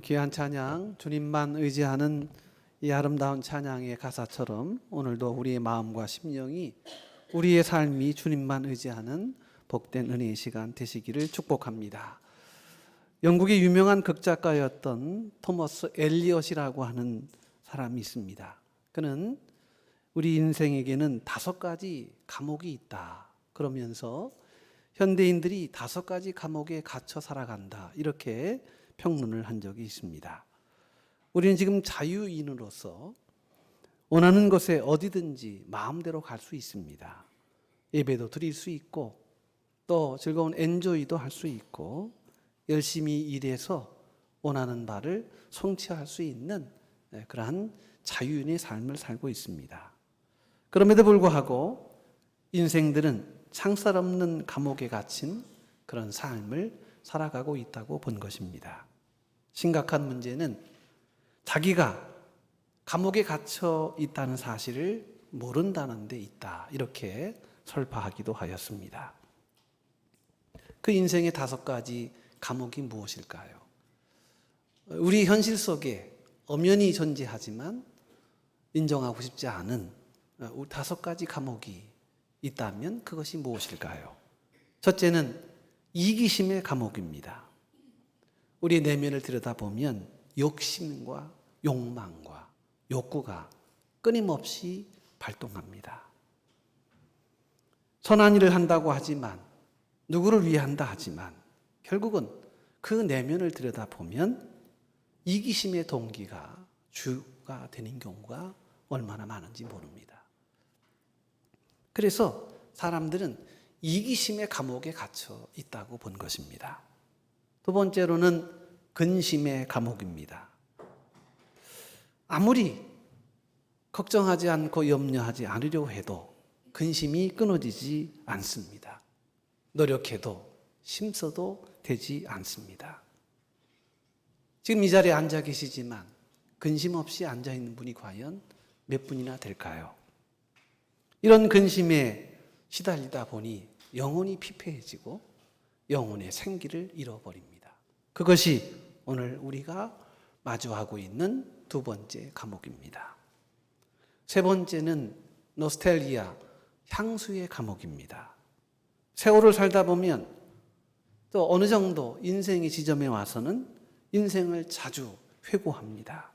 귀한 찬양, 주님만 의지하는 이 아름다운 찬양의 가사처럼 오늘도 우리의 마음과 심령이, 우리의 삶이 주님만 의지하는 복된 은혜의 시간 되시기를 축복합니다. 영국의 유명한 극작가였던 토머스 엘리엇이라고 하는 사람이 있습니다. 그는 우리 인생에게는 5가지 감옥이 있다 그러면서 현대인들이 5가지 감옥에 갇혀 살아간다 이렇게 평론을 한 적이 있습니다. 우리는 지금 자유인으로서 원하는 곳에 어디든지 마음대로 갈 수 있습니다. 예배도 드릴 수 있고 또 즐거운 엔조이도 할 수 있고 열심히 일해서 원하는 바를 성취할 수 있는 그러한 자유인의 삶을 살고 있습니다. 그럼에도 불구하고 인생들은 창살 없는 감옥에 갇힌 그런 삶을 살아가고 있다고 본 것입니다. 심각한 문제는 자기가 감옥에 갇혀 있다는 사실을 모른다는 데 있다 이렇게 설파하기도 하였습니다. 그 인생의 5가지 감옥이 무엇일까요? 우리 현실 속에 엄연히 존재하지만 인정하고 싶지 않은 5가지 감옥이 있다면 그것이 무엇일까요? 첫째는 이기심의 감옥입니다. 우리 내면을 들여다보면 욕심과 욕망과 욕구가 끊임없이 발동합니다. 선한 일을 한다고 하지만, 누구를 위해 한다 하지만 결국은 그 내면을 들여다보면 이기심의 동기가 주가 되는 경우가 얼마나 많은지 모릅니다. 그래서 사람들은 이기심의 감옥에 갇혀 있다고 본 것입니다. 두 번째로는 근심의 감옥입니다. 아무리 걱정하지 않고 염려하지 않으려고 해도 근심이 끊어지지 않습니다. 노력해도 힘써도 되지 않습니다. 지금 이 자리에 앉아 계시지만 근심 없이 앉아 있는 분이 과연 몇 분이나 될까요? 이런 근심에 시달리다 보니 영혼이 피폐해지고 영혼의 생기를 잃어버립니다. 그것이 오늘 우리가 마주하고 있는 2번째 감옥입니다. 3번째는 노스텔리아, 향수의 감옥입니다. 세월을 살다 보면 또 어느 정도 인생의 지점에 와서는 인생을 자주 회고합니다.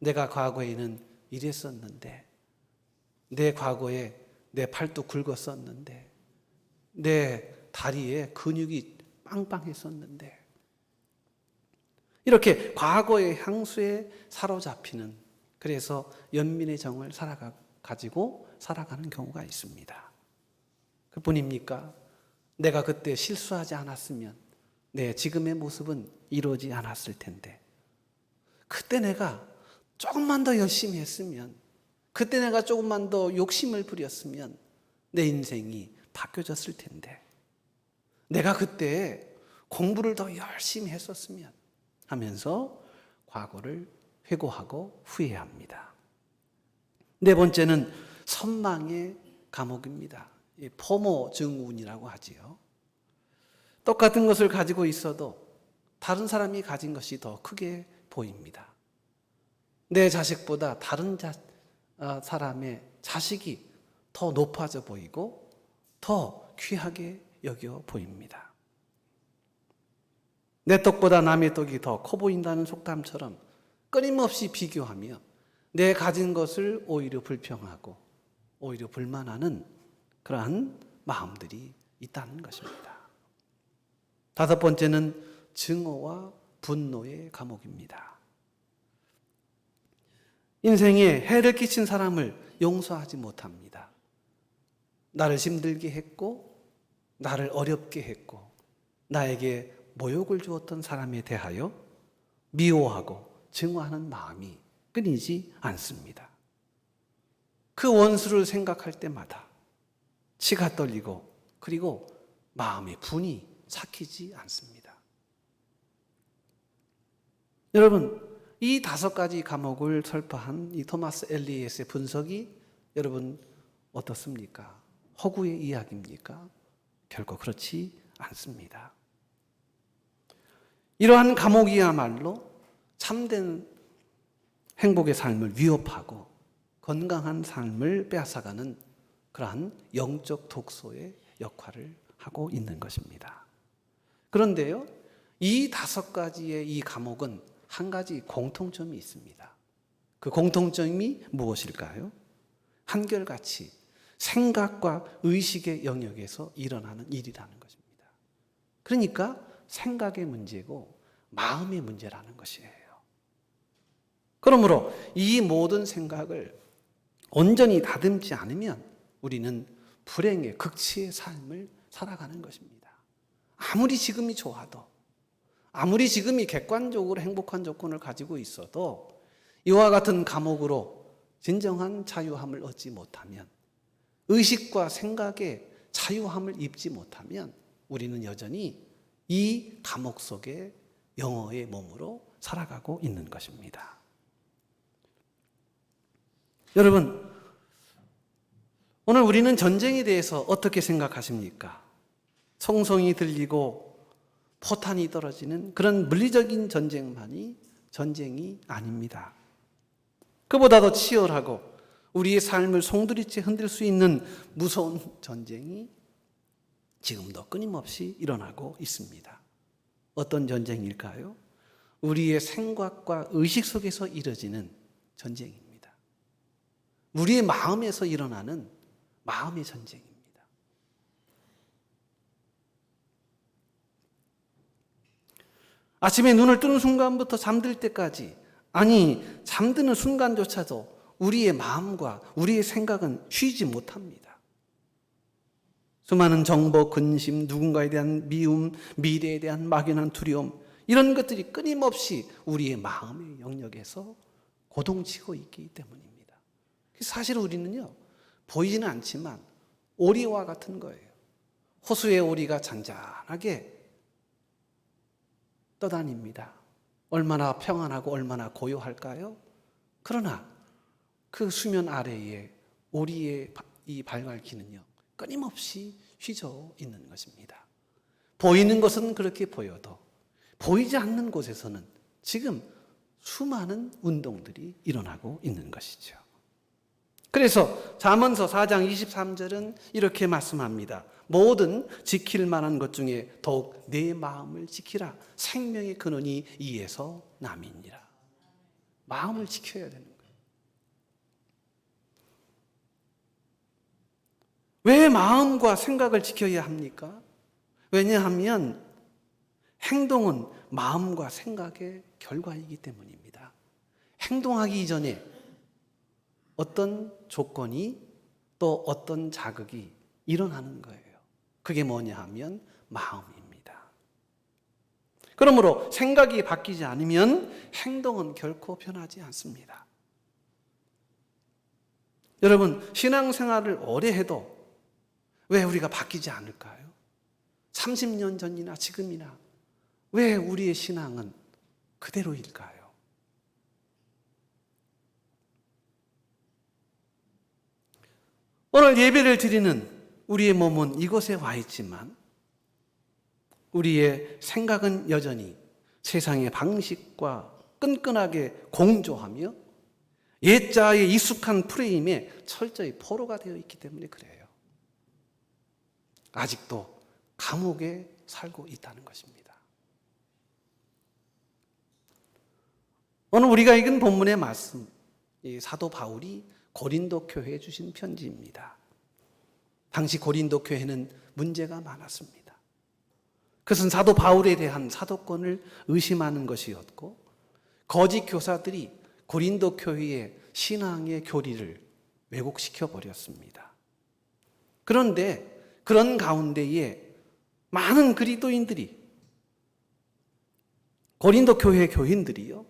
내가 과거에는 이랬었는데, 내 과거에 내 팔도 굵었었는데, 내 다리에 근육이 빵빵했었는데, 이렇게 과거의 향수에 사로잡히는, 그래서 연민의 정을 가지고 살아가는 경우가 있습니다. 그뿐입니까? 내가 그때 실수하지 않았으면 내 지금의 모습은 이루어지지 않았을 텐데, 그때 내가 조금만 더 열심히 했으면, 그때 내가 조금만 더 욕심을 부렸으면 내 인생이 바뀌어졌을 텐데, 내가 그때 공부를 더 열심히 했었으면 하면서 과거를 회고하고 후회합니다. 4번째는 선망의 감옥입니다. 포모 증후군이라고 하지요. 똑같은 것을 가지고 있어도 다른 사람이 가진 것이 더 크게 보입니다. 내 자식보다 다른 사람의 자식이 더 높아져 보이고 더 귀하게 여겨 보입니다. 내 떡보다 남의 떡이 더 커 보인다는 속담처럼 끊임없이 비교하며 내 가진 것을 오히려 불평하고 오히려 불만하는 그러한 마음들이 있다는 것입니다. 5번째는 증오와 분노의 감옥입니다. 인생에 해를 끼친 사람을 용서하지 못합니다. 나를 힘들게 했고, 나를 어렵게 했고, 나에게 모욕을 주었던 사람에 대하여 미워하고 증오하는 마음이 끊이지 않습니다. 그 원수를 생각할 때마다 치가 떨리고, 그리고 마음의 분이 삭히지 않습니다. 여러분, 이 5가지 감옥을 설파한 이 토마스 엘리엇의 분석이 여러분 어떻습니까? 허구의 이야기입니까? 결코 그렇지 않습니다. 이러한 감옥이야말로 참된 행복의 삶을 위협하고 건강한 삶을 빼앗아가는 그러한 영적 독소의 역할을 하고 있는 것입니다. 그런데요, 이 5가지의 이 감옥은 한 가지 공통점이 있습니다. 그 공통점이 무엇일까요? 한결같이 생각과 의식의 영역에서 일어나는 일이라는 것입니다. 그러니까 생각의 문제고 마음의 문제라는 것이에요. 그러므로 이 모든 생각을 온전히 다듬지 않으면 우리는 불행의 극치의 삶을 살아가는 것입니다. 아무리 지금이 좋아도, 아무리 지금이 객관적으로 행복한 조건을 가지고 있어도 이와 같은 감옥으로 진정한 자유함을 얻지 못하면, 의식과 생각의 자유함을 입지 못하면 우리는 여전히 이 감옥 속에 영혼의 몸으로 살아가고 있는 것입니다. 여러분, 오늘 우리는 전쟁에 대해서 어떻게 생각하십니까? 총성이 들리고 포탄이 떨어지는 그런 물리적인 전쟁만이 전쟁이 아닙니다. 그보다도 치열하고 우리의 삶을 송두리째 흔들 수 있는 무서운 전쟁이 지금도 끊임없이 일어나고 있습니다. 어떤 전쟁일까요? 우리의 생각과 의식 속에서 이뤄지는 전쟁입니다. 우리의 마음에서 일어나는 마음의 전쟁입니다. 아침에 눈을 뜨는 순간부터 잠들 때까지, 아니 잠드는 순간조차도 우리의 마음과 우리의 생각은 쉬지 못합니다. 수많은 정보, 근심, 누군가에 대한 미움, 미래에 대한 막연한 두려움, 이런 것들이 끊임없이 우리의 마음의 영역에서 고동치고 있기 때문입니다. 사실 우리는요, 보이지는 않지만 오리와 같은 거예요. 호수의 오리가 잔잔하게 떠다닙니다. 얼마나 평안하고 얼마나 고요할까요? 그러나 그 수면 아래에 오리의 이 발갈기는요, 끊임없이 휘저 있는 것입니다. 보이는 것은 그렇게 보여도 보이지 않는 곳에서는 지금 수많은 운동들이 일어나고 있는 것이죠. 그래서 잠언서 4장 23절은 이렇게 말씀합니다. 모든 지킬 만한 것 중에 더욱 내 마음을 지키라. 생명의 근원이 이에서 남이니라. 마음을 지켜야 되는 거예요. 왜 마음과 생각을 지켜야 합니까? 왜냐하면 행동은 마음과 생각의 결과이기 때문입니다. 행동하기 이전에 어떤 조건이 또 어떤 자극이 일어나는 거예요. 그게 뭐냐 하면 마음입니다. 그러므로 생각이 바뀌지 않으면 행동은 결코 변하지 않습니다. 여러분, 신앙생활을 오래 해도 왜 우리가 바뀌지 않을까요? 30년 전이나 지금이나 왜 우리의 신앙은 그대로일까요? 오늘 예배를 드리는 우리의 몸은 이곳에 와 있지만 우리의 생각은 여전히 세상의 방식과 끈끈하게 공조하며 옛자의 익숙한 프레임에 철저히 포로가 되어 있기 때문에 그래요. 아직도 감옥에 살고 있다는 것입니다. 오늘 우리가 읽은 본문의 말씀, 사도 바울이 고린도 교회에 주신 편지입니다. 당시 고린도 교회는 문제가 많았습니다. 그것은 사도 바울에 대한 사도권을 의심하는 것이었고, 거짓 교사들이 고린도 교회의 신앙의 교리를 왜곡시켜 버렸습니다. 그런데 그런 가운데에 많은 그리스도인들이, 고린도 교회 교인들이요,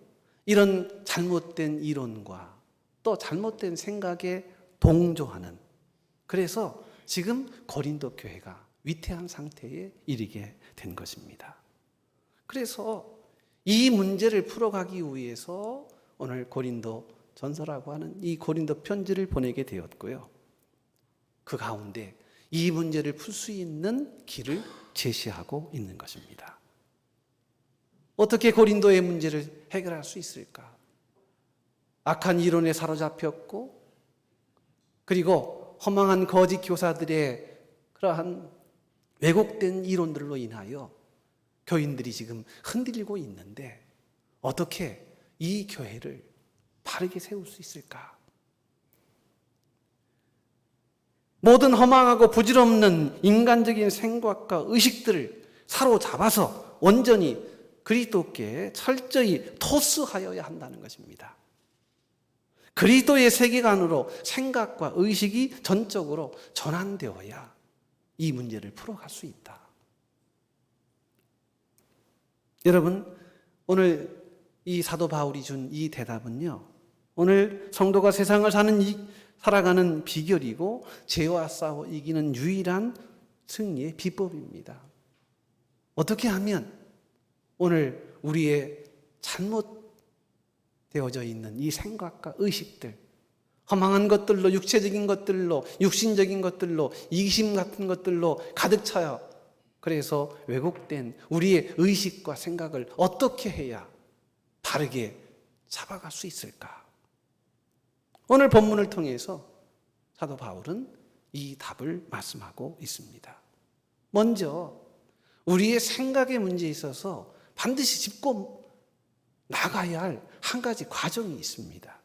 이런 잘못된 이론과 또 잘못된 생각에 동조하는, 그래서 지금 고린도 교회가 위태한 상태에 이르게 된 것입니다. 그래서 이 문제를 풀어가기 위해서 오늘 고린도 전서라고 하는 이 고린도 편지를 보내게 되었고요. 그 가운데 이 문제를 풀 수 있는 길을 제시하고 있는 것입니다. 어떻게 고린도의 문제를 해결할 수 있을까? 악한 이론에 사로잡혔고, 그리고 허망한 거짓 교사들의 그러한 왜곡된 이론들로 인하여 교인들이 지금 흔들리고 있는데, 어떻게 이 교회를 바르게 세울 수 있을까? 모든 허망하고 부질없는 인간적인 생각과 의식들을 사로잡아서 온전히 그리스도께 철저히 토스하여야 한다는 것입니다. 그리스도의 세계관으로 생각과 의식이 전적으로 전환되어야 이 문제를 풀어갈 수 있다. 여러분, 오늘 이 사도 바울이 준 이 대답은요, 오늘 성도가 세상을 살아가는 비결이고 죄와 싸워 이기는 유일한 승리의 비법입니다. 어떻게 하면 오늘 우리의 잘못되어져 있는 이 생각과 의식들, 허망한 것들로, 육체적인 것들로, 육신적인 것들로, 이기심 같은 것들로 가득 차요. 그래서 왜곡된 우리의 의식과 생각을 어떻게 해야 바르게 잡아갈 수 있을까? 오늘 본문을 통해서 사도 바울은 이 답을 말씀하고 있습니다. 먼저 우리의 생각의 문제에 있어서 반드시 짚고 나가야 할 한 가지 과정이 있습니다.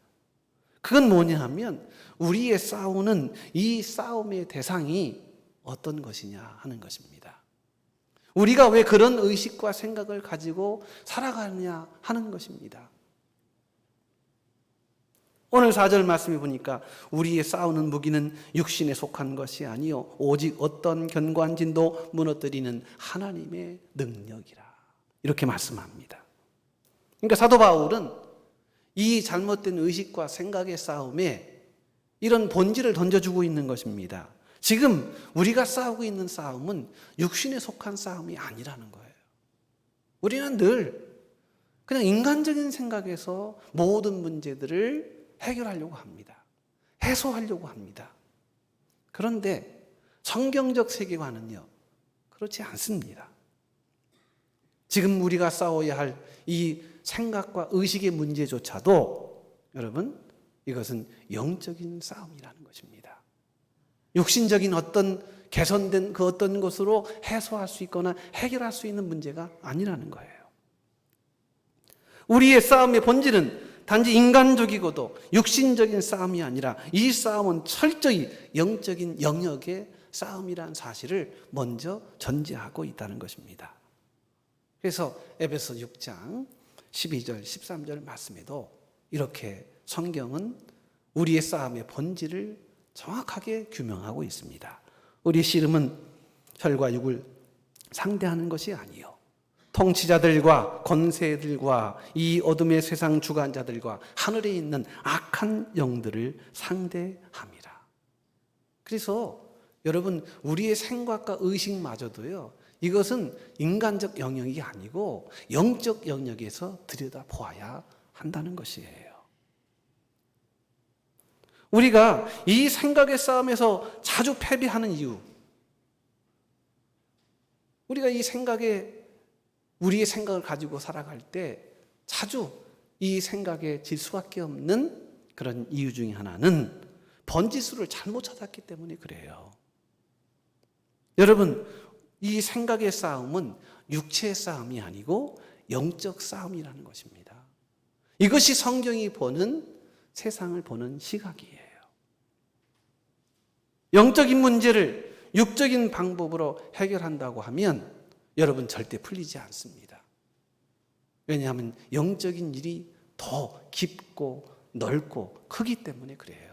그건 뭐냐 하면 우리의 싸우는 이 싸움의 대상이 어떤 것이냐 하는 것입니다. 우리가 왜 그런 의식과 생각을 가지고 살아가느냐 하는 것입니다. 오늘 4절 말씀해 보니까 우리의 싸우는 무기는 육신에 속한 것이 아니요 오직 어떤 견고한 진도 무너뜨리는 하나님의 능력이라, 이렇게 말씀합니다. 그러니까 사도 바울은 이 잘못된 의식과 생각의 싸움에 이런 본질을 던져주고 있는 것입니다. 지금 우리가 싸우고 있는 싸움은 육신에 속한 싸움이 아니라는 거예요. 우리는 늘 그냥 인간적인 생각에서 모든 문제들을 해결하려고 합니다. 해소하려고 합니다. 그런데 성경적 세계관은요, 그렇지 않습니다. 지금 우리가 싸워야 할 이 생각과 의식의 문제조차도 여러분, 이것은 영적인 싸움이라는 것입니다. 육신적인 어떤 개선된 그 어떤 것으로 해소할 수 있거나 해결할 수 있는 문제가 아니라는 거예요. 우리의 싸움의 본질은 단지 인간적이고도 육신적인 싸움이 아니라 이 싸움은 철저히 영적인 영역의 싸움이라는 사실을 먼저 전제하고 있다는 것입니다. 그래서 에베소 6장 12절 13절 말씀에도 이렇게 성경은 우리의 싸움의 본질을 정확하게 규명하고 있습니다. 우리의 씨름은 혈과 육을 상대하는 것이 아니요 통치자들과 권세들과 이 어둠의 세상 주관자들과 하늘에 있는 악한 영들을 상대함이라. 그래서 여러분, 우리의 생각과 의식마저도요, 이것은 인간적 영역이 아니고 영적 영역에서 들여다보아야 한다는 것이에요. 우리가 이 생각의 싸움에서 자주 패배하는 이유, 우리가 이 생각에 우리의 생각을 가지고 살아갈 때 자주 이 생각에 질 수밖에 없는 그런 이유 중에 하나는 번지수를 잘못 찾았기 때문에 그래요. 여러분, 이 생각의 싸움은 육체의 싸움이 아니고 영적 싸움이라는 것입니다. 이것이 성경이 보는, 세상을 보는 시각이에요. 영적인 문제를 육적인 방법으로 해결한다고 하면 여러분 절대 풀리지 않습니다. 왜냐하면 영적인 일이 더 깊고 넓고 크기 때문에 그래요.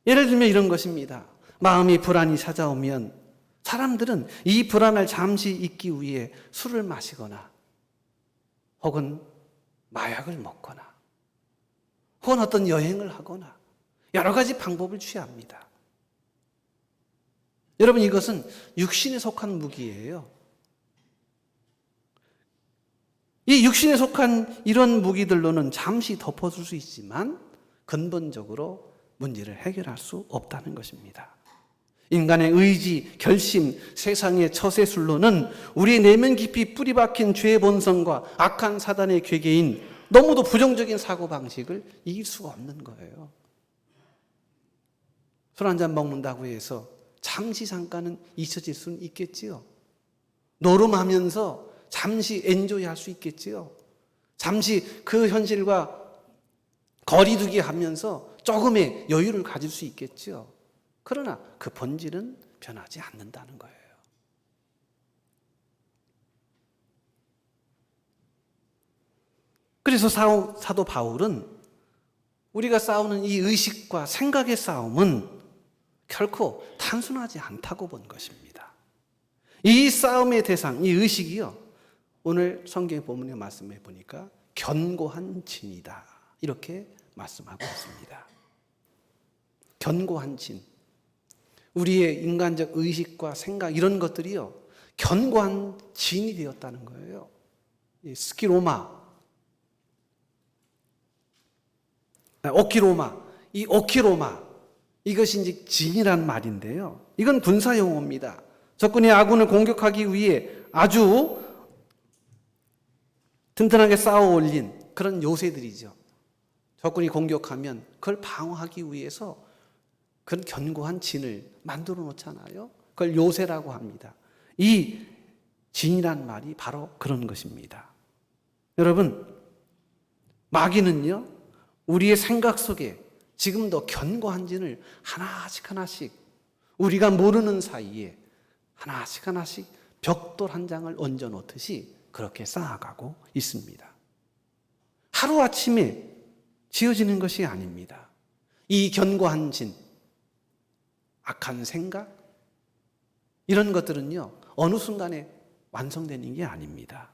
예를 들면 이런 것입니다. 마음이 불안이 찾아오면 사람들은 이 불안을 잠시 잊기 위해 술을 마시거나 혹은 마약을 먹거나 혹은 어떤 여행을 하거나 여러 가지 방법을 취합니다. 여러분, 이것은 육신에 속한 무기예요. 이 육신에 속한 이런 무기들로는 잠시 덮어줄 수 있지만 근본적으로 문제를 해결할 수 없다는 것입니다. 인간의 의지, 결심, 세상의 처세술로는 우리의 내면 깊이 뿌리 박힌 죄의 본성과 악한 사단의 괴계인 너무도 부정적인 사고방식을 이길 수가 없는 거예요. 술 한잔 먹는다고 해서 잠시 잠깐은 잊혀질 수는 있겠지요. 노름하면서 잠시 엔조이 할 수 있겠지요. 잠시 그 현실과 거리두기 하면서 조금의 여유를 가질 수 있겠지요. 그러나 그 본질은 변하지 않는다는 거예요. 그래서 사도 바울은 우리가 싸우는 이 의식과 생각의 싸움은 결코 단순하지 않다고 본 것입니다. 이 싸움의 대상, 이 의식이요, 오늘 성경 본문의 말씀해 보니까 견고한 진이다, 이렇게 말씀하고 있습니다. 견고한 진, 우리의 인간적 의식과 생각 이런 것들이요, 견고한 진이 되었다는 거예요. 이 스키로마, 오키로마, 이 오키로마, 이것이 이제 진이란 말인데요. 이건 군사 용어입니다. 적군이 아군을 공격하기 위해 아주 튼튼하게 쌓아 올린 그런 요새들이죠. 적군이 공격하면 그걸 방어하기 위해서 그런 견고한 진을 만들어 놓잖아요. 그걸 요새라고 합니다. 이 진이란 말이 바로 그런 것입니다. 여러분, 마귀는요, 우리의 생각 속에 지금도 견고한 진을 하나씩 우리가 모르는 사이에 하나씩 벽돌 한 장을 얹어 놓듯이 그렇게 쌓아가고 있습니다. 하루아침에 지어지는 것이 아닙니다. 이 견고한 진, 악한 생각, 이런 것들은요, 어느 순간에 완성되는 게 아닙니다.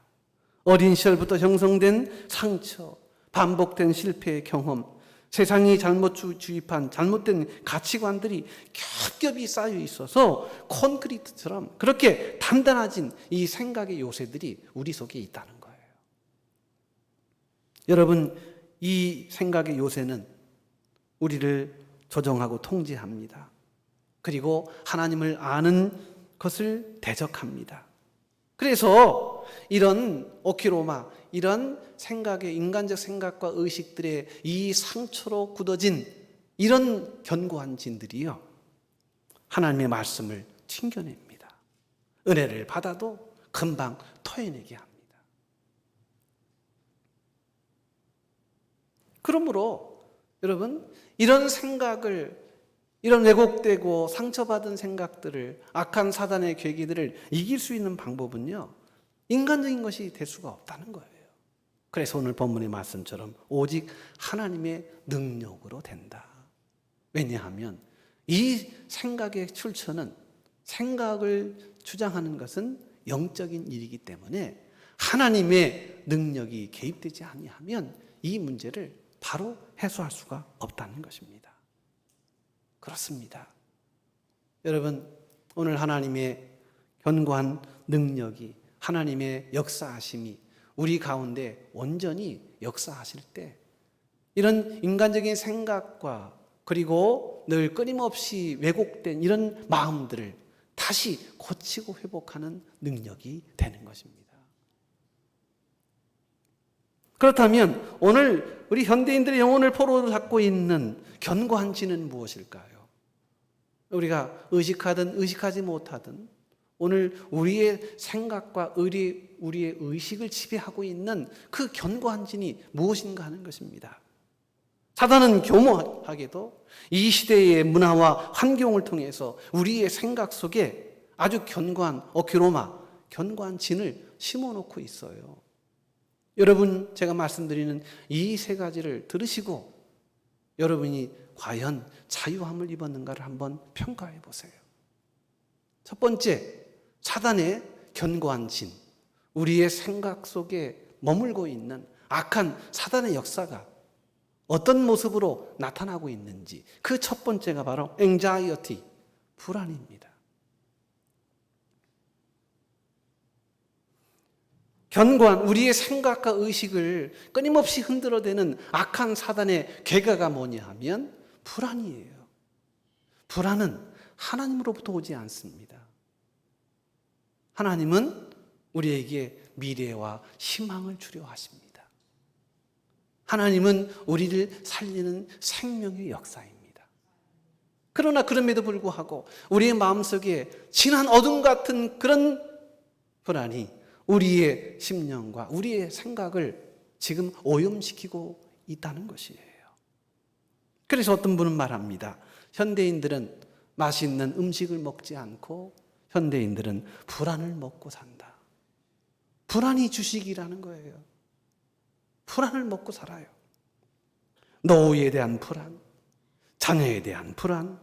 어린 시절부터 형성된 상처, 반복된 실패의 경험, 세상이 잘못 주입한 잘못된 가치관들이 겹겹이 쌓여 있어서 콘크리트처럼 그렇게 단단해진 이 생각의 요새들이 우리 속에 있다는 거예요. 여러분, 이 생각의 요새는 우리를 조종하고 통제합니다. 그리고 하나님을 아는 것을 대적합니다. 그래서 이런 오키로마, 이런 생각의 인간적 생각과 의식들의 이 상처로 굳어진 이런 견고한 진들이요, 하나님의 말씀을 튕겨냅니다. 은혜를 받아도 금방 토해내게 합니다. 그러므로 여러분, 이런 생각을, 이런 왜곡되고 상처받은 생각들을, 악한 사단의 괴기들을 이길 수 있는 방법은요, 인간적인 것이 될 수가 없다는 거예요. 그래서 오늘 본문의 말씀처럼 오직 하나님의 능력으로 된다. 왜냐하면 이 생각의 출처는, 생각을 주장하는 것은 영적인 일이기 때문에 하나님의 능력이 개입되지 아니하면 이 문제를 바로 해소할 수가 없다는 것입니다. 그렇습니다. 여러분, 오늘 하나님의 견고한 능력이, 하나님의 역사하심이 우리 가운데 온전히 역사하실 때 이런 인간적인 생각과 그리고 늘 끊임없이 왜곡된 이런 마음들을 다시 고치고 회복하는 능력이 되는 것입니다. 그렇다면 오늘 우리 현대인들의 영혼을 포로로 잡고 있는 견고한 진은 무엇일까요? 우리가 의식하든 의식하지 못하든 오늘 우리의 생각과 우리의 의식을 지배하고 있는 그 견고한 진이 무엇인가 하는 것입니다. 사단은 교묘하게도 이 시대의 문화와 환경을 통해서 우리의 생각 속에 아주 견고한 오키로마, 견고한 진을 심어놓고 있어요. 여러분, 제가 말씀드리는 이 세 가지를 들으시고 여러분이 과연 자유함을 입었는가를 한번 평가해 보세요. 첫 번째, 사단의 견고한 진, 우리의 생각 속에 머물고 있는 악한 사단의 역사가 어떤 모습으로 나타나고 있는지, 그 첫 번째가 바로 anxiety, 불안입니다. 견고한 우리의 생각과 의식을 끊임없이 흔들어대는 악한 사단의 괴가가 뭐냐 하면 불안이에요. 불안은 하나님으로부터 오지 않습니다. 하나님은 우리에게 미래와 희망을 주려 하십니다. 하나님은 우리를 살리는 생명의 역사입니다. 그러나 그럼에도 불구하고 우리의 마음속에 진한 어둠 같은 그런 불안이 우리의 심령과 우리의 생각을 지금 오염시키고 있다는 것이에요. 그래서 어떤 분은 말합니다. 현대인들은 맛있는 음식을 먹지 않고 현대인들은 불안을 먹고 산다. 불안이 주식이라는 거예요. 불안을 먹고 살아요. 노후에 대한 불안, 자녀에 대한 불안,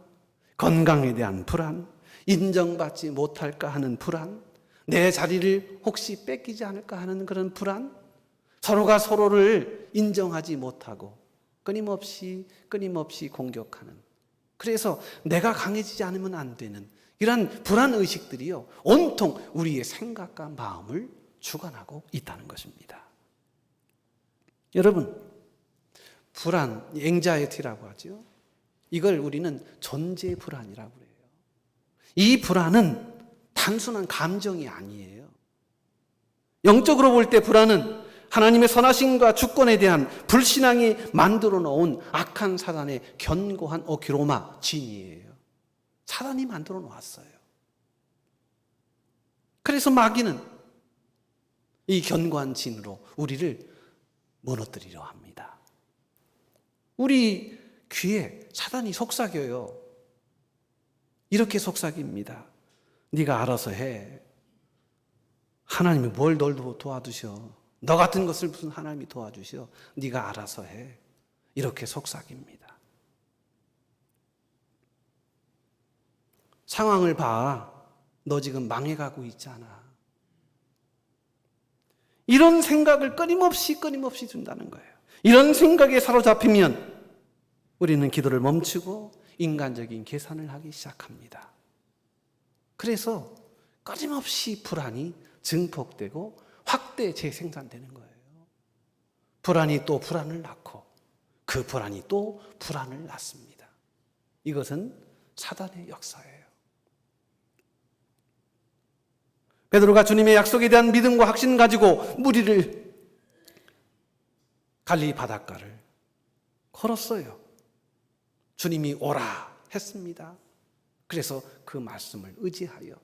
건강에 대한 불안, 인정받지 못할까 하는 불안, 내 자리를 혹시 뺏기지 않을까 하는 그런 불안, 서로가 서로를 인정하지 못하고 끊임없이 공격하는, 그래서 내가 강해지지 않으면 안 되는 이런 불안의식들이요, 온통 우리의 생각과 마음을 주관하고 있다는 것입니다. 여러분, 불안, 앵자이티라고 하죠. 이걸 우리는 존재 불안이라고 해요. 이 불안은 단순한 감정이 아니에요. 영적으로 볼 때 불안은 하나님의 선하심과 주권에 대한 불신앙이 만들어 놓은 악한 사단의 견고한 오키로마 진이에요. 사단이 만들어 놓았어요. 그래서 마귀는 이 견고한 진으로 우리를 무너뜨리려 합니다. 우리 귀에 사단이 속삭여요. 이렇게 속삭입니다. 네가 알아서 해. 하나님이 뭘 널 도와주셔. 너 같은 것을 무슨 하나님이 도와주셔. 네가 알아서 해. 이렇게 속삭입니다. 상황을 봐. 너 지금 망해가고 있잖아. 이런 생각을 끊임없이 준다는 거예요. 이런 생각에 사로잡히면 우리는 기도를 멈추고 인간적인 계산을 하기 시작합니다. 그래서 끊임없이 불안이 증폭되고 확대 재생산되는 거예요. 불안이 또 불안을 낳고 그 불안이 또 불안을 낳습니다. 이것은 사단의 역사예요. 베드로가 주님의 약속에 대한 믿음과 확신 가지고 무리를 갈릴리 바닷가를 걸었어요. 주님이 오라 했습니다. 그래서 그 말씀을 의지하여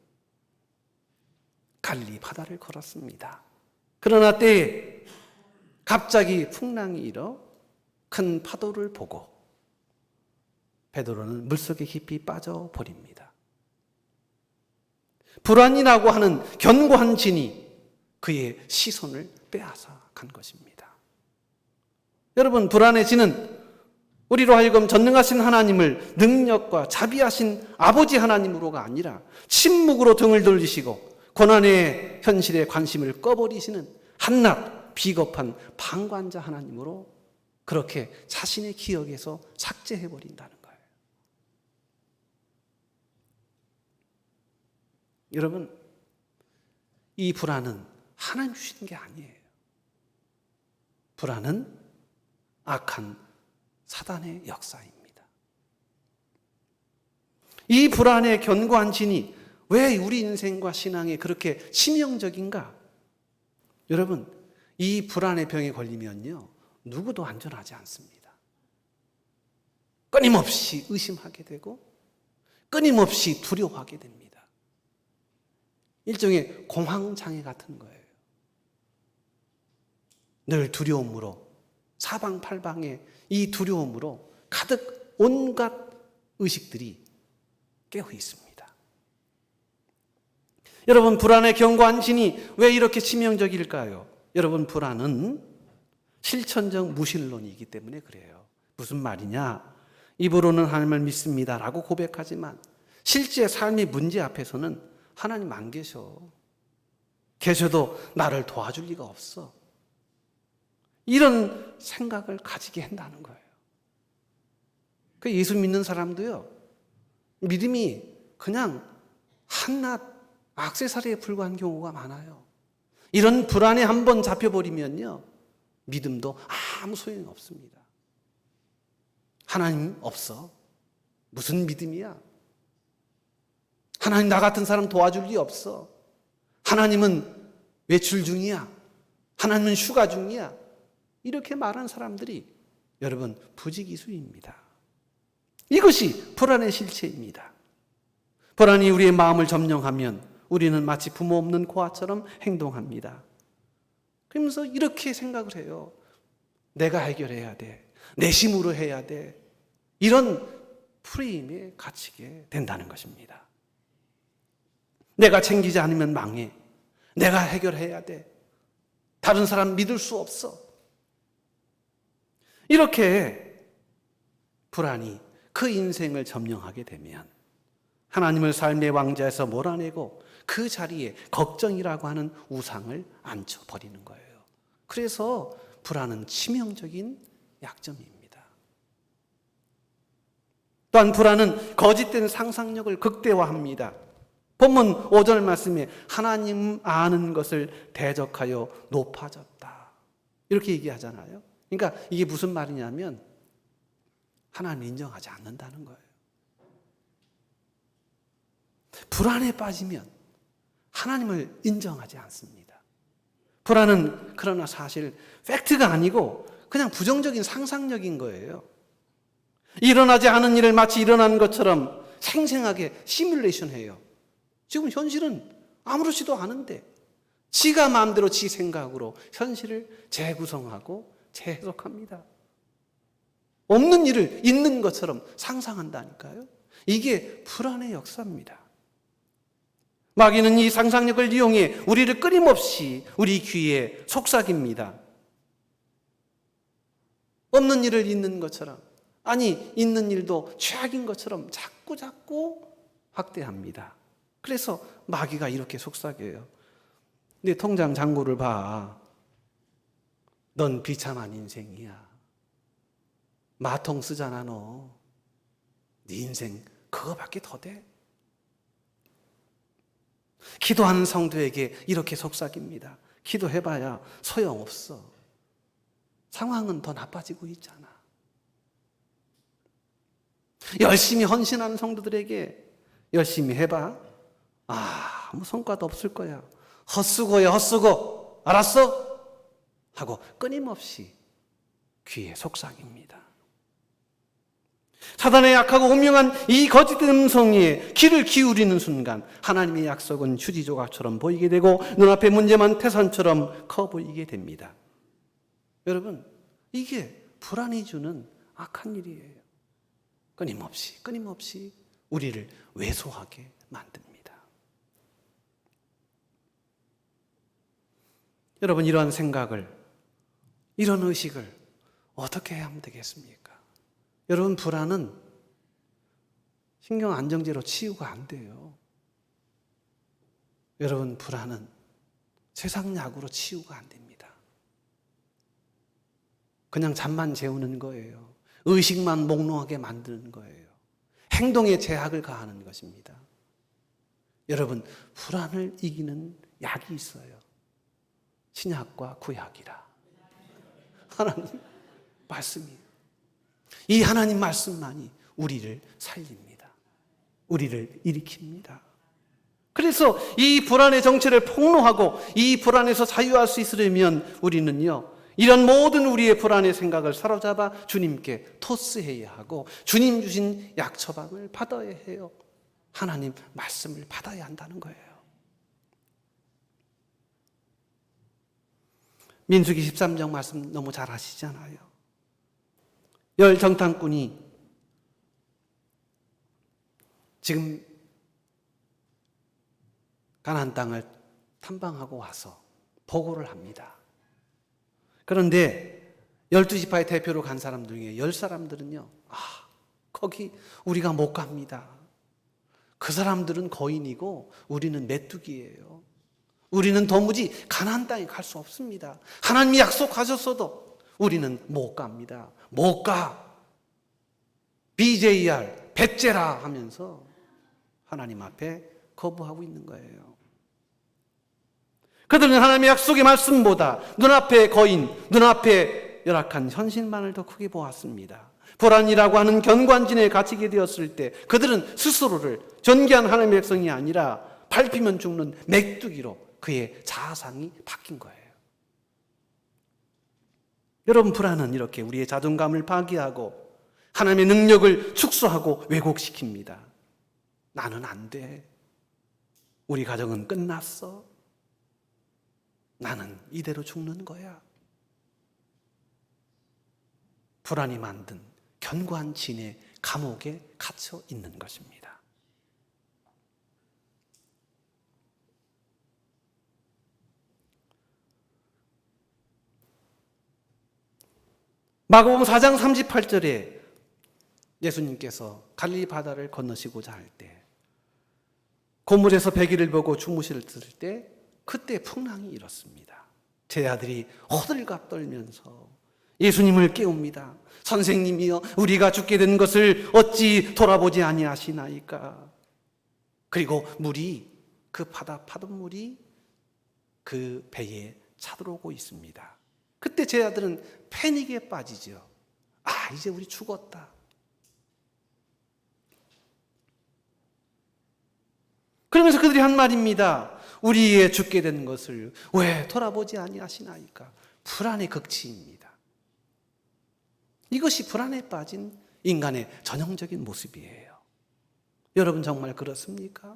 갈릴리 바다를 걸었습니다. 그러나 때에 갑자기 풍랑이 일어 큰 파도를 보고 베드로는 물속에 깊이 빠져버립니다. 불안이라고 하는 견고한 진이 그의 시선을 빼앗아 간 것입니다. 여러분, 불안의 진은 우리로 하여금 전능하신 하나님을 능력과 자비하신 아버지 하나님으로가 아니라 침묵으로 등을 돌리시고 고난의 현실에 관심을 꺼버리시는 한낱 비겁한 방관자 하나님으로 그렇게 자신의 기억에서 삭제해버린다는 거예요. 여러분, 이 불안은 하나님 주시는 게 아니에요. 불안은 악한 사단의 역사입니다. 이 불안의 견고한 진이 왜 우리 인생과 신앙에 그렇게 치명적인가? 여러분, 이 불안의 병에 걸리면요, 누구도 안전하지 않습니다. 끊임없이 의심하게 되고 끊임없이 두려워하게 됩니다. 일종의 공황장애 같은 거예요. 늘 두려움으로 사방팔방에 이 두려움으로 가득 온갖 의식들이 깨어 있습니다. 여러분, 불안의 견고한 진이 왜 이렇게 치명적일까요? 여러분, 불안은 실천적 무신론이기 때문에 그래요. 무슨 말이냐? 입으로는 하나님을 믿습니다 라고 고백하지만 실제 삶의 문제 앞에서는 하나님 안 계셔. 계셔도 나를 도와줄 리가 없어. 이런 생각을 가지게 한다는 거예요. 그 예수 믿는 사람도요, 믿음이 그냥 한낱 액세서리에 불과한 경우가 많아요. 이런 불안에 한번 잡혀버리면요, 믿음도 아무 소용이 없습니다. 하나님 없어. 무슨 믿음이야? 하나님 나 같은 사람 도와줄 리 없어. 하나님은 외출 중이야. 하나님은 휴가 중이야. 이렇게 말하는 사람들이 여러분 부지기수입니다. 이것이 불안의 실체입니다. 불안이 우리의 마음을 점령하면 우리는 마치 부모 없는 고아처럼 행동합니다. 그러면서 이렇게 생각을 해요. 내가 해결해야 돼. 내 힘으로 해야 돼. 이런 프레임에 갇히게 된다는 것입니다. 내가 챙기지 않으면 망해. 내가 해결해야 돼. 다른 사람 믿을 수 없어. 이렇게 불안이 그 인생을 점령하게 되면 하나님을 삶의 왕자에서 몰아내고 그 자리에 걱정이라고 하는 우상을 앉혀버리는 거예요. 그래서 불안은 치명적인 약점입니다. 또한 불안은 거짓된 상상력을 극대화합니다. 본문 5절 말씀에 하나님 아는 것을 대적하여 높아졌다. 이렇게 얘기하잖아요. 그러니까 이게 무슨 말이냐면 하나님 인정하지 않는다는 거예요. 불안에 빠지면 하나님을 인정하지 않습니다. 불안은 그러나 사실 팩트가 아니고 그냥 부정적인 상상력인 거예요. 일어나지 않은 일을 마치 일어난 것처럼 생생하게 시뮬레이션 해요. 지금 현실은 아무렇지도 않은데 지가 마음대로 지 생각으로 현실을 재구성하고 재해석합니다. 없는 일을 있는 것처럼 상상한다니까요. 이게 불안의 역사입니다. 마귀는 이 상상력을 이용해 우리를 끊임없이 우리 귀에 속삭입니다. 없는 일을 있는 것처럼, 아니 있는 일도 최악인 것처럼 자꾸 확대합니다. 그래서 마귀가 이렇게 속삭여요. 네 통장 잔고를 봐. 넌 비참한 인생이야. 마통 쓰잖아 너. 네 인생 그거밖에 더 돼. 기도하는 성도에게 이렇게 속삭입니다. 기도해봐야 소용없어. 상황은 더 나빠지고 있잖아. 열심히 헌신하는 성도들에게 열심히 해봐. 아무 성과도 없을 거야. 헛수고야 헛수고. 알았어? 하고 끊임없이 귀에 속삭입니다. 사단의 약하고 운명한 이 거짓된 음성에 귀를 기울이는 순간 하나님의 약속은 휴지 조각처럼 보이게 되고 눈앞에 문제만 태산처럼 커 보이게 됩니다. 여러분, 이게 불안이 주는 악한 일이에요. 끊임없이 우리를 왜소하게 만듭니다. 여러분, 이러한 생각을, 이런 의식을 어떻게 해야 하면 되겠습니까? 여러분, 불안은 신경 안정제로 치유가 안 돼요. 여러분, 불안은 세상 약으로 치유가 안 됩니다. 그냥 잠만 재우는 거예요. 의식만 몽롱하게 만드는 거예요. 행동에 제약을 가하는 것입니다. 여러분, 불안을 이기는 약이 있어요. 신약과 구약이라. 하나님 말씀이에요. 이 하나님 말씀만이 우리를 살립니다. 우리를 일으킵니다. 그래서 이 불안의 정체를 폭로하고 이 불안에서 자유할 수 있으려면 우리는요, 이런 모든 우리의 불안의 생각을 사로잡아 주님께 토스해야 하고 주님 주신 약 처방을 받아야 해요. 하나님 말씀을 받아야 한다는 거예요. 민수기 13장 말씀 너무 잘 아시잖아요. 열 정탐꾼이 지금 가나안 땅을 탐방하고 와서 보고를 합니다. 그런데 12지파의 대표로 간 사람 중에 10사람들은요, 거기 우리가 못 갑니다. 그 사람들은 거인이고 우리는 메뚜기예요. 우리는 도무지 가나안 땅에 갈 수 없습니다. 하나님이 약속하셨어도 우리는 못 갑니다. 못 가. BJR, 배째라 하면서 하나님 앞에 거부하고 있는 거예요. 그들은 하나님의 약속의 말씀보다 눈앞의 거인, 눈앞의 열악한 현실만을 더 크게 보았습니다. 불안이라고 하는 견고한진에 갇히게 되었을 때 그들은 스스로를 존귀한 하나님의 백성이 아니라 밟히면 죽는 메뚜기로 그의 자아상이 바뀐 거예요. 여러분, 불안은 이렇게 우리의 자존감을 파괴하고 하나님의 능력을 축소하고 왜곡시킵니다. 나는 안 돼. 우리 가정은 끝났어. 나는 이대로 죽는 거야. 불안이 만든 견고한 진의 감옥에 갇혀 있는 것입니다. 마가복음 4장 38절에 예수님께서 갈릴리 바다를 건너시고자 할 때 고물에서 배기를 보고 주무실 때 그때 풍랑이 일었습니다. 제자들이 호들갑 떨면서 예수님을 깨웁니다. 선생님이여, 우리가 죽게 된 것을 어찌 돌아보지 아니하시나이까. 그리고 물이, 그 파도물이 그 배에 차들어오고 있습니다. 그때 제자들은 패닉에 빠지죠. 이제 우리 죽었다. 그러면서 그들이 한 말입니다. 우리의 죽게 된 것을 왜 돌아보지 아니하시나이까. 불안의 극치입니다. 이것이 불안에 빠진 인간의 전형적인 모습이에요. 여러분, 정말 그렇습니까?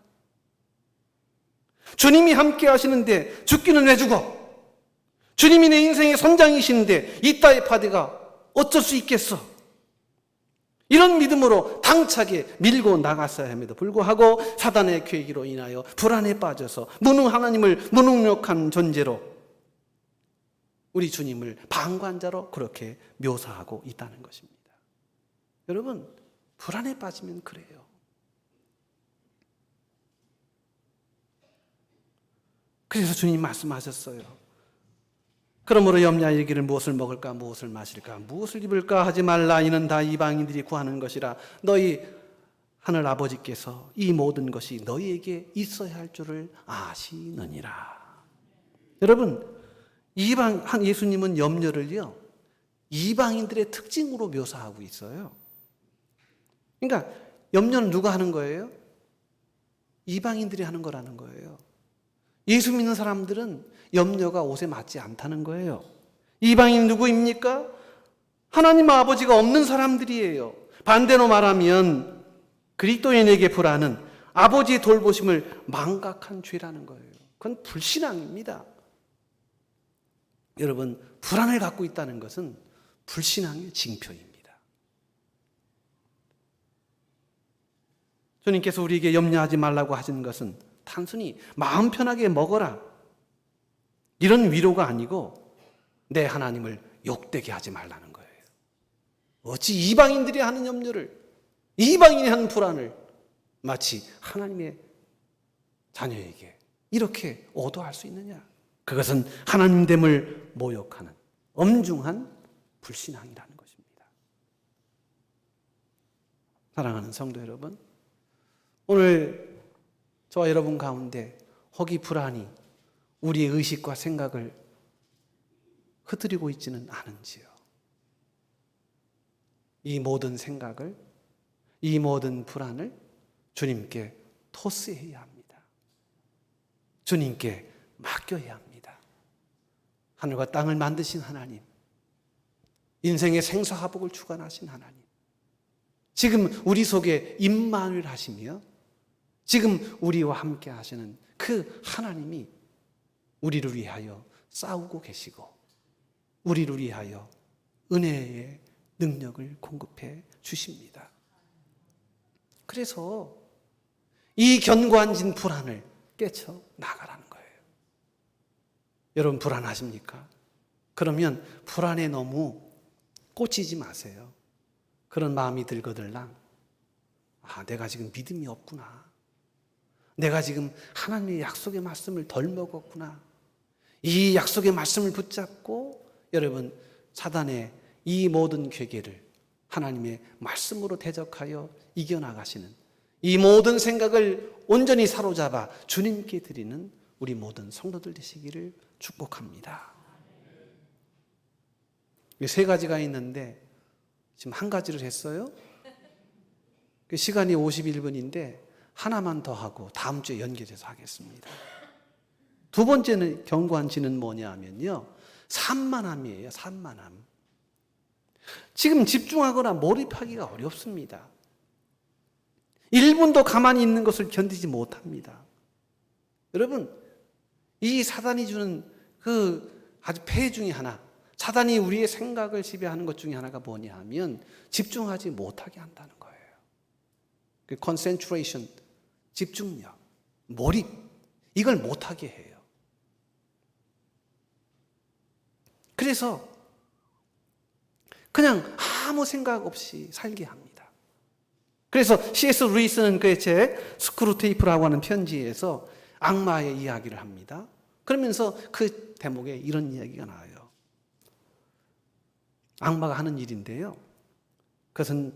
주님이 함께 하시는데 죽기는 왜 죽어? 주님이 내 인생의 선장이시는데 이따의 파도가 어쩔 수 있겠어? 이런 믿음으로 당차게 밀고 나갔어야 함에도 불구하고 사단의 계기로 인하여 불안에 빠져서 하나님을 무능력한 존재로 우리 주님을 방관자로 그렇게 묘사하고 있다는 것입니다. 여러분, 불안에 빠지면 그래요. 그래서 주님 말씀하셨어요. 그러므로 염려하여 이르기를 무엇을 먹을까 무엇을 마실까 무엇을 입을까 하지 말라. 이는 다 이방인들이 구하는 것이라. 너희 하늘 아버지께서 이 모든 것이 너희에게 있어야 할 줄을 아시느니라. 여러분, 예수님은 염려를요 이방인들의 특징으로 묘사하고 있어요. 그러니까 염려는 누가 하는 거예요? 이방인들이 하는 거라는 거예요. 예수 믿는 사람들은 염려가 옷에 맞지 않다는 거예요. 이방인 누구입니까? 하나님 아버지가 없는 사람들이에요. 반대로 말하면 그리스도인에게 불안은 아버지의 돌보심을 망각한 죄라는 거예요. 그건 불신앙입니다. 여러분, 불안을 갖고 있다는 것은 불신앙의 징표입니다. 주님께서 우리에게 염려하지 말라고 하신 것은 단순히 마음 편하게 먹어라 이런 위로가 아니고 내 하나님을 욕되게 하지 말라는 거예요. 어찌 이방인들이 하는 염려를, 이방인이 하는 불안을 마치 하나님의 자녀에게 이렇게 오도할 수 있느냐? 그것은 하나님됨을 모욕하는 엄중한 불신앙이라는 것입니다. 사랑하는 성도 여러분, 오늘 저와 여러분 가운데 혹이 불안이 우리의 의식과 생각을 흐트리고 있지는 않은지요. 이 모든 생각을, 이 모든 불안을 주님께 토스해야 합니다. 주님께 맡겨야 합니다. 하늘과 땅을 만드신 하나님, 인생의 생사화복을 주관하신 하나님, 지금 우리 속에 임마누엘 하시며 지금 우리와 함께 하시는 그 하나님이 우리를 위하여 싸우고 계시고 우리를 위하여 은혜의 능력을 공급해 주십니다. 그래서 이 견고한 진 불안을 깨쳐 나가라는 거예요. 여러분, 불안하십니까? 그러면 불안에 너무 꽂히지 마세요. 그런 마음이 들거들랑 내가 지금 믿음이 없구나. 내가 지금 하나님의 약속의 말씀을 덜 먹었구나. 이 약속의 말씀을 붙잡고 여러분, 사단의 이 모든 괴계를 하나님의 말씀으로 대적하여 이겨나가시는 이 모든 생각을 온전히 사로잡아 주님께 드리는 우리 모든 성도들 되시기를 축복합니다. 세 가지가 있는데 지금 한 가지를 했어요. 시간이 51분인데 하나만 더 하고 다음 주에 연결해서 하겠습니다. 두 번째는 경관지는 뭐냐면요, 산만함이에요. 산만함. 지금 집중하거나 몰입하기가 어렵습니다. 1분도 가만히 있는 것을 견디지 못합니다. 여러분, 이 사단이 주는 그 아주 폐해 중에 하나, 사단이 우리의 생각을 지배하는 것 중에 하나가 뭐냐 하면 집중하지 못하게 한다는 거예요. 그 concentration, 집중력, 몰입, 이걸 못하게 해요. 그래서 그냥 아무 생각 없이 살게 합니다. 그래서 C.S. 루이스는 그의 책 스크루테이프라고 하는 편지에서 악마의 이야기를 합니다. 그러면서 그 대목에 이런 이야기가 나와요. 악마가 하는 일인데요, 그것은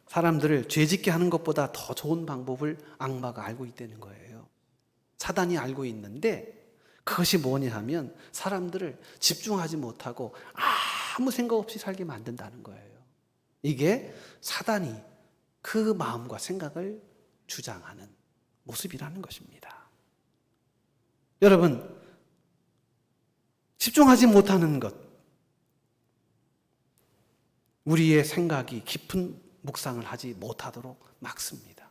사람들을 죄짓게 하는 것보다 더 좋은 방법을 악마가 알고 있다는 거예요. 사단이 알고 있는데 그것이 뭐냐 하면 사람들을 집중하지 못하고 아무 생각 없이 살게 만든다는 거예요. 이게 사단이 그 마음과 생각을 주장하는 모습이라는 것입니다. 여러분, 집중하지 못하는 것, 우리의 생각이 깊은 묵상을 하지 못하도록 막습니다.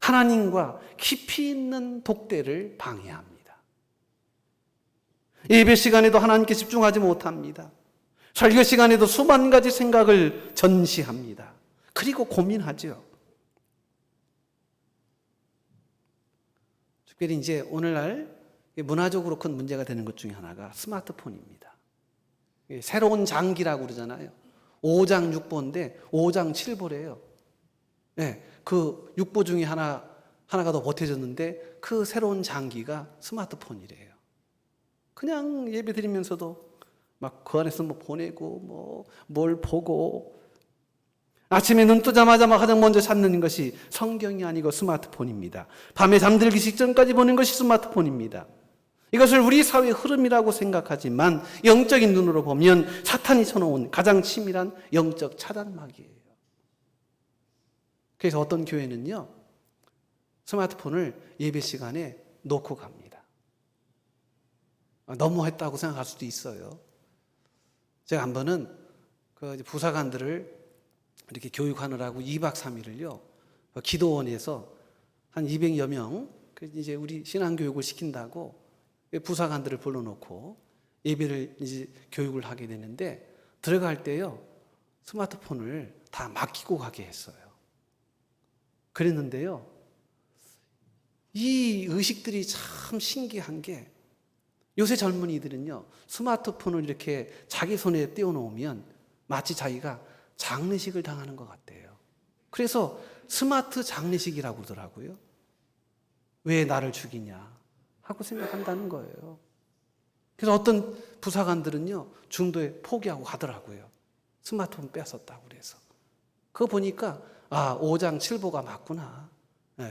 하나님과 깊이 있는 독대를 방해합니다. 예배 시간에도 하나님께 집중하지 못합니다. 설교 시간에도 수만 가지 생각을 전시합니다. 그리고 고민하죠. 특별히 이제 오늘날 문화적으로 큰 문제가 되는 것 중에 하나가 스마트폰입니다. 새로운 장기라고 그러잖아요. 5장 6보인데 5장 7보래요. 네, 그 6보 중에 하나가 더 보태졌는데 그 새로운 장기가 스마트폰이래요. 그냥 예배 드리면서도 막 그 안에서 뭐 보내고 뭘 보고, 아침에 눈 뜨자마자 가장 먼저 찾는 것이 성경이 아니고 스마트폰입니다. 밤에 잠들기 직전까지 보는 것이 스마트폰입니다. 이것을 우리 사회의 흐름이라고 생각하지만 영적인 눈으로 보면 사탄이 쳐놓은 가장 치밀한 영적 차단막이에요. 그래서 어떤 교회는요, 스마트폰을 예배 시간에 놓고 갑니다. 너무했다고 생각할 수도 있어요. 제가 한 번은 그 부사관들을 이렇게 교육하느라고 2박 3일을요, 기도원에서 한 200여 명, 이제 우리 신앙교육을 시킨다고 부사관들을 불러놓고 예배를 이제 교육을 하게 되는데, 들어갈 때요, 스마트폰을 다 맡기고 가게 했어요. 그랬는데요, 이 의식들이 참 신기한 게, 요새 젊은이들은요, 스마트폰을 이렇게 자기 손에 띄워놓으면 마치 자기가 장례식을 당하는 것 같아요. 그래서 스마트 장례식이라고 그러더라고요. 왜 나를 죽이냐 하고 생각한다는 거예요. 그래서 어떤 부사관들은요, 중도에 포기하고 가더라고요. 스마트폰 뺏었다고 그래서. 그거 보니까 5장 7보가 맞구나.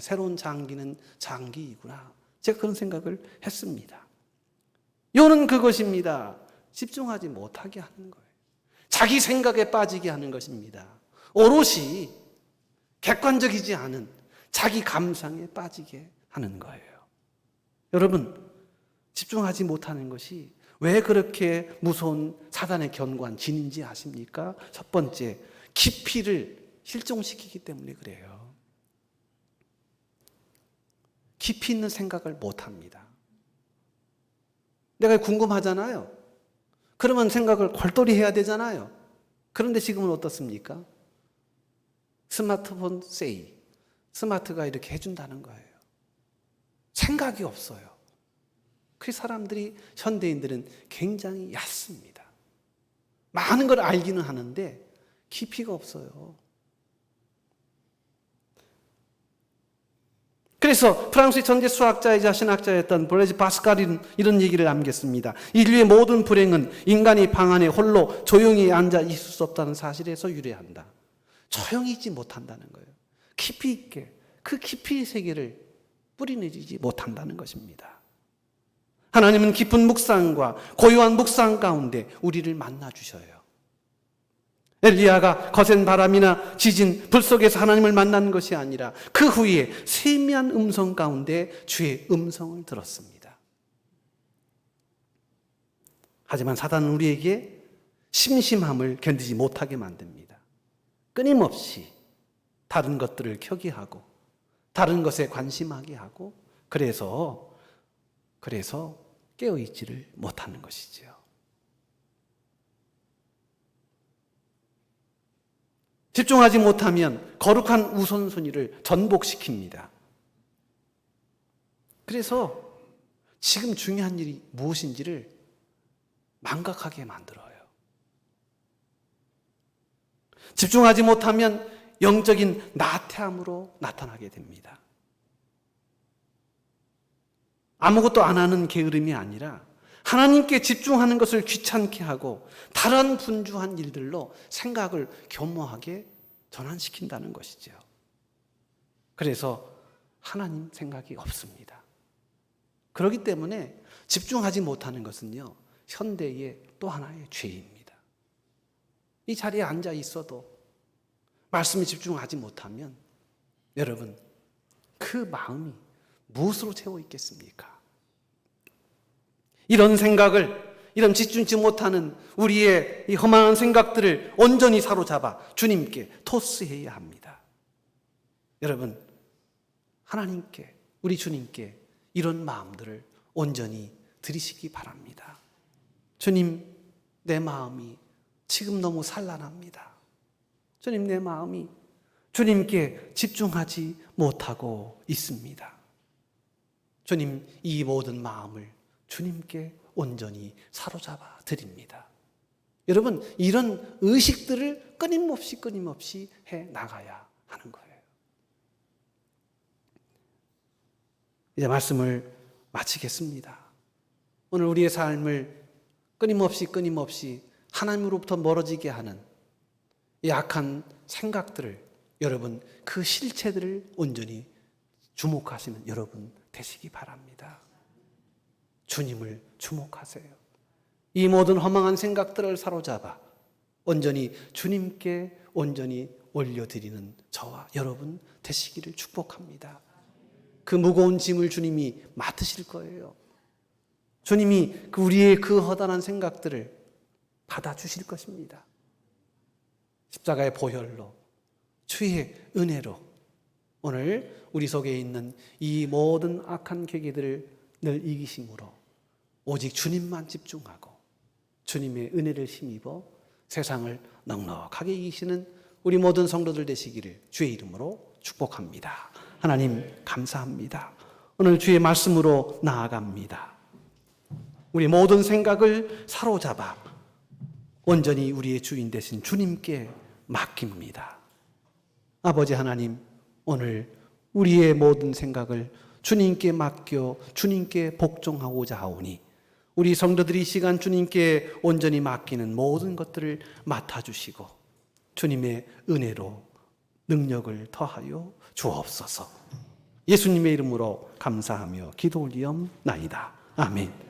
새로운 장기는 장기이구나. 제가 그런 생각을 했습니다. 요는 그것입니다. 집중하지 못하게 하는 거예요. 자기 생각에 빠지게 하는 것입니다. 오롯이 객관적이지 않은 자기 감상에 빠지게 하는 거예요. 여러분, 집중하지 못하는 것이 왜 그렇게 무서운 사단의 견고한 진인지 아십니까? 첫 번째, 깊이를 실종시키기 때문에 그래요. 깊이 있는 생각을 못합니다. 내가 궁금하잖아요. 그러면 생각을 골똘히 해야 되잖아요. 그런데 지금은 어떻습니까? 스마트폰 세이, 스마트가 이렇게 해준다는 거예요. 생각이 없어요. 그 사람들이, 현대인들은 굉장히 얕습니다. 많은 걸 알기는 하는데 깊이가 없어요. 그래서 프랑스의 천재 수학자이자 신학자였던 블레즈 파스칼은 이런 얘기를 남겼습니다. 인류의 모든 불행은 인간이 방 안에 홀로 조용히 앉아 있을 수 없다는 사실에서 유래한다. 조용히 있지 못한다는 거예요. 깊이 있게, 그 깊이의 세계를 뿌리내리지 못한다는 것입니다. 하나님은 깊은 묵상과 고요한 묵상 가운데 우리를 만나 주셔요. 엘리야가 거센 바람이나 지진, 불 속에서 하나님을 만난 것이 아니라 그 후에 세미한 음성 가운데 주의 음성을 들었습니다. 하지만 사단은 우리에게 심심함을 견디지 못하게 만듭니다. 끊임없이 다른 것들을 켜게 하고 다른 것에 관심하게 하고 그래서 깨어있지를 못하는 것이지요. 집중하지 못하면 거룩한 우선순위를 전복시킵니다. 그래서 지금 중요한 일이 무엇인지를 망각하게 만들어요. 집중하지 못하면 영적인 나태함으로 나타나게 됩니다. 아무것도 안 하는 게으름이 아니라 하나님께 집중하는 것을 귀찮게 하고 다른 분주한 일들로 생각을 교묘하게 전환시킨다는 것이죠. 그래서 하나님 생각이 없습니다. 그렇기 때문에 집중하지 못하는 것은요, 현대의 또 하나의 죄입니다. 이 자리에 앉아 있어도 말씀에 집중하지 못하면 여러분, 그 마음이 무엇으로 채워 있겠습니까? 이런 생각을, 이런 집중치 못하는 우리의 이 허망한 생각들을 온전히 사로잡아 주님께 토스해야 합니다. 여러분, 하나님께, 우리 주님께 이런 마음들을 온전히 드리시기 바랍니다. 주님, 내 마음이 지금 너무 산란합니다. 주님, 내 마음이 주님께 집중하지 못하고 있습니다. 주님, 이 모든 마음을 주님께 온전히 사로잡아 드립니다. 여러분, 이런 의식들을 끊임없이 해 나가야 하는 거예요. 이제 말씀을 마치겠습니다. 오늘 우리의 삶을 끊임없이 하나님으로부터 멀어지게 하는 이 악한 생각들을, 여러분, 그 실체들을 온전히 주목하시는 여러분 되시기 바랍니다. 주님을 주목하세요. 이 모든 허망한 생각들을 사로잡아 온전히 주님께 온전히 올려드리는 저와 여러분 되시기를 축복합니다. 그 무거운 짐을 주님이 맡으실 거예요. 주님이 우리의 그 허다한 생각들을 받아주실 것입니다. 십자가의 보혈로, 주의 은혜로 오늘 우리 속에 있는 이 모든 악한 계계들을 늘 이기심으로 오직 주님만 집중하고 주님의 은혜를 힘입어 세상을 넉넉하게 이기시는 우리 모든 성도들 되시기를 주의 이름으로 축복합니다. 하나님 감사합니다. 오늘 주의 말씀으로 나아갑니다. 우리 모든 생각을 사로잡아 온전히 우리의 주인 되신 주님께 맡깁니다. 아버지 하나님, 오늘 우리의 모든 생각을 주님께 맡겨 주님께 복종하고자 하오니 우리 성도들이 이 시간 주님께 온전히 맡기는 모든 것들을 맡아주시고 주님의 은혜로 능력을 더하여 주옵소서. 예수님의 이름으로 감사하며 기도 올리옵나이다. 아멘.